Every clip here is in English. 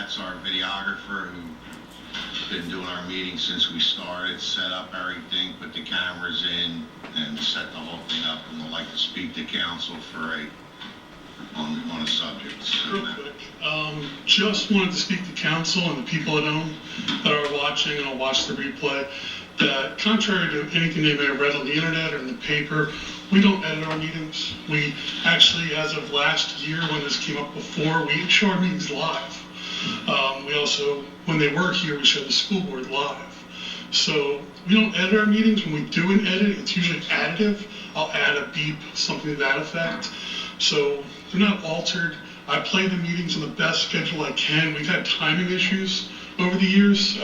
Matt's our videographer who's been doing our meetings since we started, set up everything, put the cameras in, and set the whole thing up, and would like to speak to council for on a subject. So, real quick, just wanted to speak to council and the people at home that are watching and will watch the replay, that contrary to anything they may have read on the internet or in the paper, we don't edit our meetings. We actually, as of last year when this came up before, we show our meetings live. We also, when they were here, we show the school board live. So we don't edit our meetings. When we do an edit, it's usually additive. I'll add a beep, something to that effect. So they're not altered. I play the meetings on the best schedule I can. We've had timing issues over the years,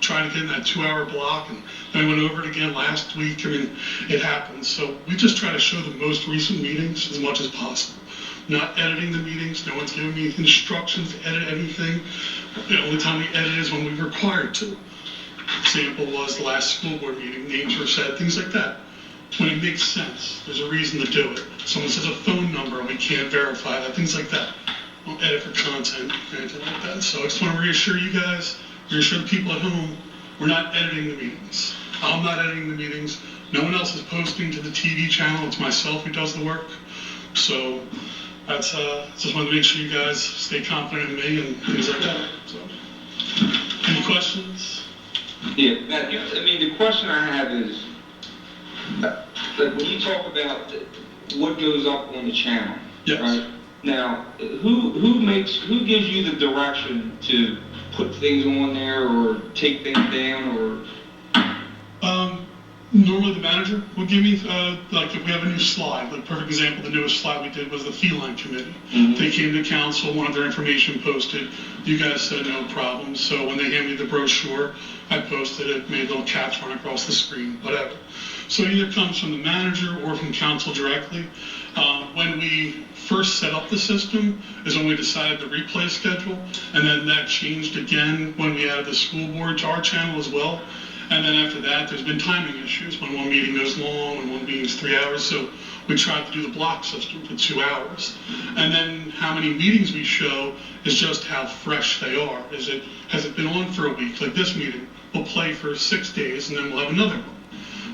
trying to get in that 2-hour block, and then I went over it again last week. I mean, it happens. So we just try to show the most recent meetings as much as possible. Not editing the meetings. No one's giving me instructions to edit anything. The only time we edit is when we're required to. Example was the last school board meeting. Names were said, things like that. When it makes sense, there's a reason to do it. Someone says a phone number and we can't verify that, things like that. Don't edit for content or anything like that. So I just want to reassure you guys, reassure the people at home, we're not editing the meetings. I'm not editing the meetings. No one else is posting to the TV channel. It's myself who does the work. So that's just wanted to make sure you guys stay confident in me and things like that. So, any questions? Yeah, Matt, I mean, the question I have is, like when you talk about what goes up on the channel, yes. Right? Now, who gives you the direction to put things on there or take things down or? Normally the manager would give me, like if we have a new slide, like perfect example, the newest slide we did was the feline committee. Mm-hmm. They came to council, wanted their information posted. You guys said no problem. So when they handed me the brochure, I posted it, made little caps run across the screen, whatever. So it either comes from the manager or from council directly. When we first set up the system is when we decided the replay schedule, and then that changed again when we added the school board to our channel as well. And then after that, there's been timing issues when one meeting goes long and one meeting's 3 hours. So we tried to do the block system for 2 hours. And then how many meetings we show is just how fresh they are. Has it been on for a week? Like this meeting, we'll play for 6 days and then we'll have another one.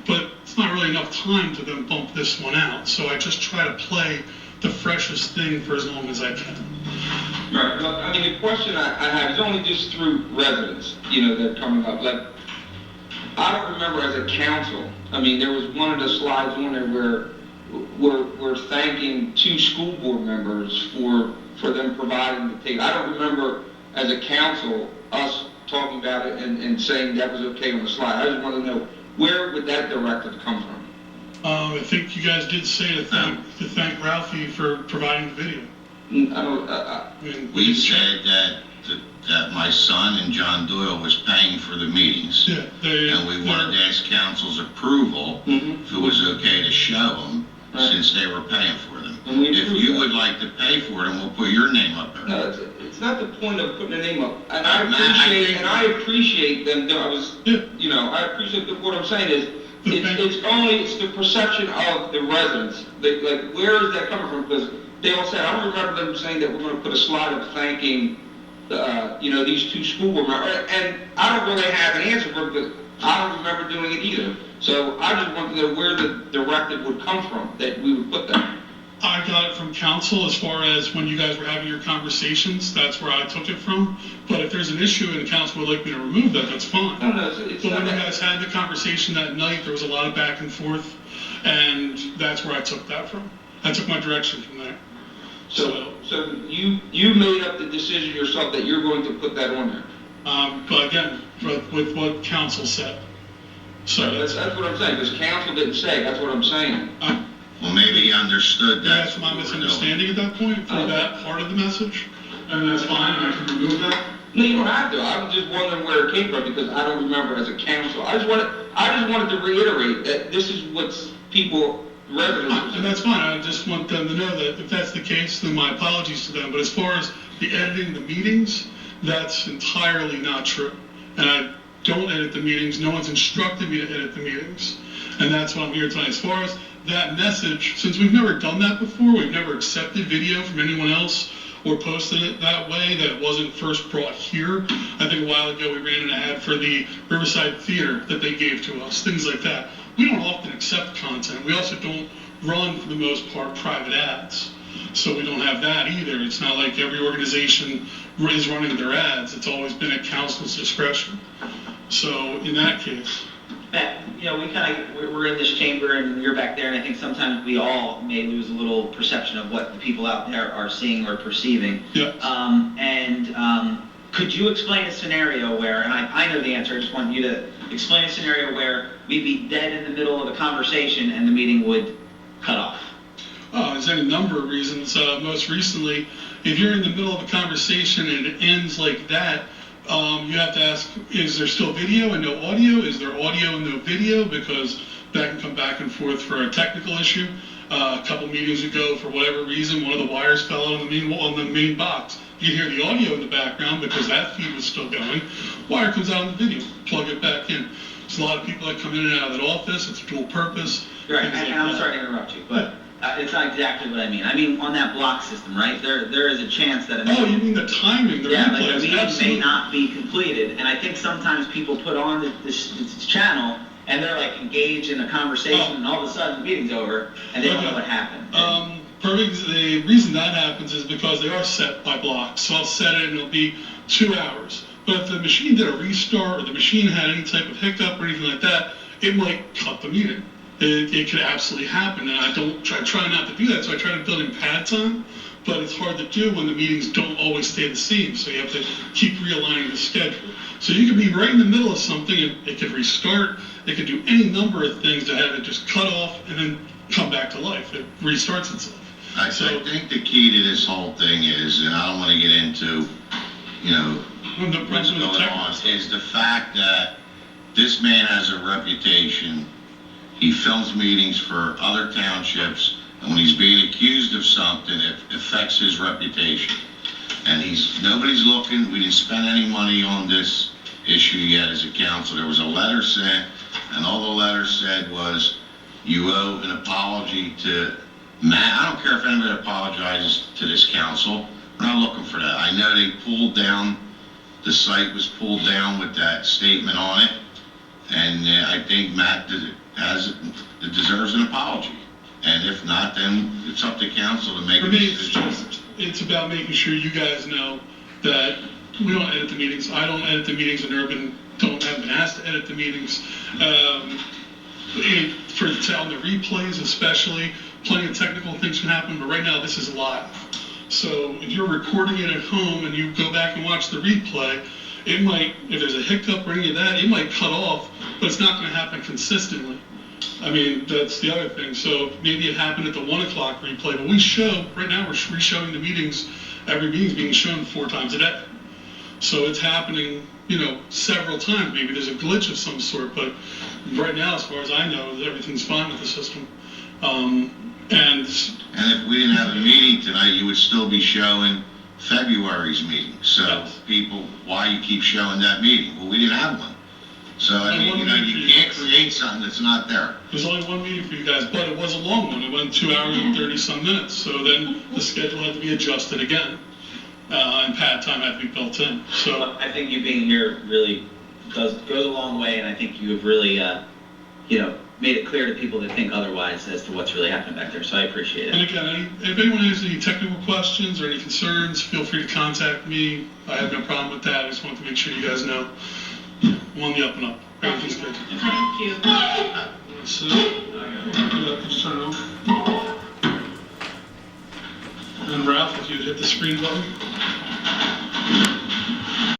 But it's not really enough time to then bump this one out. So I just try to play the freshest thing for as long as I can. Right. Well, I mean, the question I have is only just through residents, that are coming up. Like, I don't remember as a council, I mean, there was one of the slides on there where we're thanking 2 school board members for them providing the tape. I don't remember as a council us talking about it and saying that was okay on the slide. I just want to know, where would that directive come from? I think you guys did say to thank Ralphie for providing the video. We said that my son and John Doyle was paying for the meetings. Yeah, and we wanted to ask council's approval if it was okay to show them, since they were paying for them. If you would like to pay for them, we'll put your name up there. No, it's not the point of putting a name up. And I appreciate them. I appreciate what I'm saying is, it's the perception of the residents. Like, where is that coming from? Because they all said, I don't remember them saying that we're going to put a slide of thanking, these 2 school board members. And I don't really have an answer for it because I don't remember doing it either. So I just want to know where the directive would come from that we would put that. I got it from council as far as when you guys were having your conversations. That's where I took it from. But if there's an issue and council would like me to remove that, that's fine. No, it's but not when you that. guys had the conversation that night, there was a lot of back and forth, and that's where I took that from. I took my direction from there. So you made up the decision yourself that you're going to put that on there. But again, with what council said. So that's what I'm saying. Because council didn't say. That's what I'm saying. Well, maybe he understood that. That's my misunderstanding at that point for that part of the message, and that's fine. I can remove that. No, you don't have to. I'm just wondering where it came from because I don't remember as a council. I just wanted to reiterate that this is what's residents. And that's fine. I just want them to know that if that's the case, then my apologies to them. But as far as the editing the meetings, that's entirely not true. And I don't edit the meetings. No one's instructed me to edit the meetings. And that's why I'm here tonight. As far as that message, since we've never done that before, we've never accepted video from anyone else or posted it that way, that it wasn't first brought here. I think a while ago we ran an ad for the Riverside Theater that they gave to us, things like that. We don't often accept content. We also don't run, for the most part, private ads. So we don't have that either. It's not like every organization is running their ads. It's always been at council's discretion. So in that case. Matt, you know, we're in this chamber and you're back there, and I think sometimes we all may lose a little perception of what the people out there are seeing or perceiving. Yeah. Could you explain a scenario where, and I know the answer, I just want you to explain a scenario where we'd be dead in the middle of a conversation and the meeting would cut off? Oh, there's any number of reasons. Most recently, if you're in the middle of a conversation and it ends like that, you have to ask, is there still video and no audio? Is there audio and no video? Because that can come back and forth for a technical issue. A couple meetings ago, for whatever reason, one of the wires fell out on the main box. You hear the audio in the background because that feed was still going. Wire comes out on the video, plug it back in. There's a lot of people that come in and out of that office. It's dual purpose. Right, and I'm sorry to interrupt you, but it's not exactly what I mean. I mean, on that block system, right? There is a chance that Oh, you mean the timing, the yeah, replays? like a meeting Absolutely. may not be completed, and I think sometimes people put on this channel and they're like engaged in a conversation, and all of a sudden the meeting's over and they don't know what happened. Perfect. The reason that happens is because they are set by blocks. So I'll set it and it'll be 2 hours. But if the machine did a restart or the machine had any type of hiccup or anything like that, it might cut the meeting. It could absolutely happen, and I try not to do that. So I try to build in pad time, but it's hard to do when the meetings don't always stay the same. So you have to keep realigning the schedule. So you could be right in the middle of something and it could restart. It could do any number of things to have it just cut off and then come back to life. It restarts itself. I think the key to this whole thing is, and I don't want to get into, what's going on, is the fact that this man has a reputation. He films meetings for other townships, and when he's being accused of something, it affects his reputation. And nobody's looking. We didn't spend any money on this issue yet as a council. There was a letter sent, and all the letter said was, you owe an apology to Matt. I don't care if anybody apologizes to this council. We're not looking for that. I know they pulled down, the site was pulled down with that statement on it, and I think Matt deserves an apology. And if not, then it's up to council to make a decision. It's about making sure you guys know that we don't edit the meetings. I don't edit the meetings, and Urban haven't been asked to edit the meetings. On the replays especially, plenty of technical things can happen, but right now this is live. So if you're recording it at home and you go back and watch the replay, it might, if there's a hiccup or any of that, it might cut off, but it's not going to happen consistently. I mean, that's the other thing. So maybe it happened at the 1 o'clock replay, but right now we're re-showing the meetings. Every meeting's being shown 4 times a day. So it's happening, several times. Maybe there's a glitch of some sort, but right now, as far as I know, everything's fine with the system. And if we didn't have a meeting tonight, you would still be showing February's meeting. So yes. People, why you keep showing that meeting? Well, we didn't have one. So, I mean, you can't create something that's not there. There's only one meeting for you guys, but it was a long one. It went 2 hours and 30-some minutes. So then the schedule had to be adjusted again. And pad time had to be built in. So I think you being here really goes a long way, and I think you have really, made it clear to people that think otherwise as to what's really happening back there. So I appreciate it. And again, if anyone has any technical questions or any concerns, feel free to contact me. I have no problem with that. I just want to make sure you guys know I'm on the up and up. Everything's good. Thank you. So, just turn it on. And Ralph, if you'd hit the screen button.